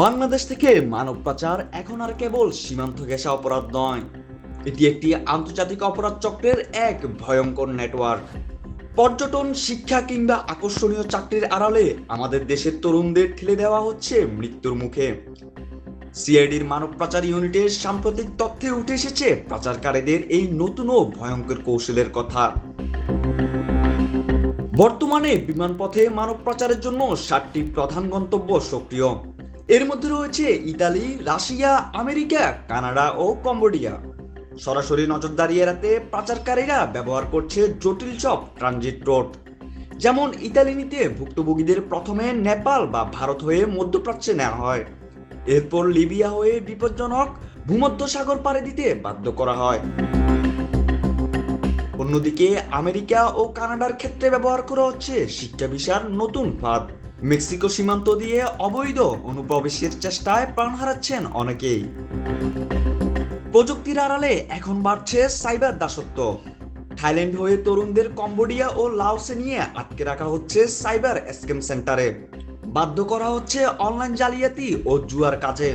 বাংলাদেশ থেকে মানব পাচার এখন আর কেবল সীমান্ত ঘেঁষা অপরাধ নয়, এটি একটি আন্তর্জাতিক অপরাধ চক্রের এক ভয়ঙ্কর নেটওয়ার্ক। পর্যটন, শিক্ষা কিংবা আকর্ষণীয় চাকরির আড়ালে আমাদের দেশের তরুণদের ঠেলে দেওয়া হচ্ছে মৃত্যুর মুখে। সিআইডির মানব পাচার ইউনিটের সাম্প্রতিক তথ্যে উঠে এসেছে পাচারকারীদের এই নতুন ও ভয়ঙ্কর কৌশলের কথা। বর্তমানে বিমানপথে মানব পাচারের জন্য 7টি প্রধান গন্তব্য সক্রিয়। এর মধ্যে রয়েছে ইতালি, রাশিয়া, আমেরিকা, কানাডা ও কম্বোডিয়া। সরাসরি নজরদারি এড়াতে পাচারকারীরা ব্যবহার করছে জটিল সব ট্রানজিট রোড। যেমন ইতালি নিতে ভুক্তভোগীদের প্রথমে নেপাল বা ভারত হয়ে মধ্যপ্রাচ্যে নেওয়া হয়, এরপর লিবিয়া হয়ে বিপজ্জনক ভূমধ্যসাগর পাড়ি দিতে বাধ্য করা হয়। অন্যদিকে আমেরিকা ও কানাডার ক্ষেত্রে ব্যবহার করা হচ্ছে শিক্ষা ভিসার নতুন ফাঁদ। মেক্সিকো সীমান্ত দিয়ে অবৈধ অনুপ্রবেশের চেষ্টায় প্রাণ হারাচ্ছেন অনেকেই। প্রযুক্তির আড়ালে এখন বাড়ছে সাইবার দাসত্ব। থাইল্যান্ড হয়ে তরুণদের কম্বোডিয়া ও লাওসে নিয়ে আটকে রাখা হচ্ছে সাইবার স্ক্যাম সেন্টারে, বাধ্য করা হচ্ছে অনলাইন জালিয়াতি ও জুয়ার কাজে।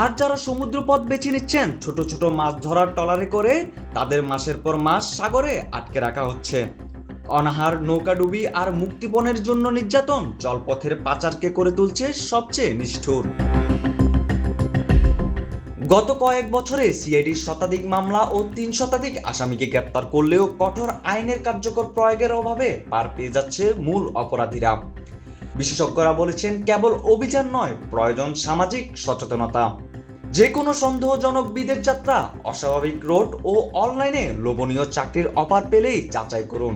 আর যারা সমুদ্রপথ বেছে নিচ্ছেন ছোট ছোট মাছ ধরার ট্রলারে করে, তাদের মাসের পর মাস সাগরে আটকে রাখা হচ্ছে। অনাহার, নৌকাডুবি আর মুক্তিপণের জন্য নির্যাতন জলপথের পাচারকে করে তুলছে সবচেয়ে নিষ্ঠুর। গত কয়েক বছরে সিআইডির শতাধিক মামলা ও 3 শতাধিক আসামিকে গ্রেপ্তার করলেও কঠোর আইনের কার্যকর প্রয়োগের অভাবে পার পেয়ে যাচ্ছে মূল অপরাধীরা। বিশেষজ্ঞরা বলেছেন, কেবল অভিযান নয়, প্রয়োজন সামাজিক সচেতনতা। যে কোনো সন্দেহজনক বিদেশ যাত্রা, অস্বাভাবিক রোড ও অনলাইনে লোভনীয় চাকরির অফার পেলেই যাচাই করুন।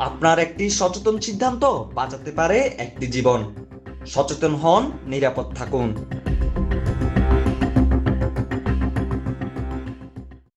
আপনার একটি সচেতন সিদ্ধান্ত বাঁচাতে পারে একটি জীবন। সচেতন হন, নিরাপদ থাকুন।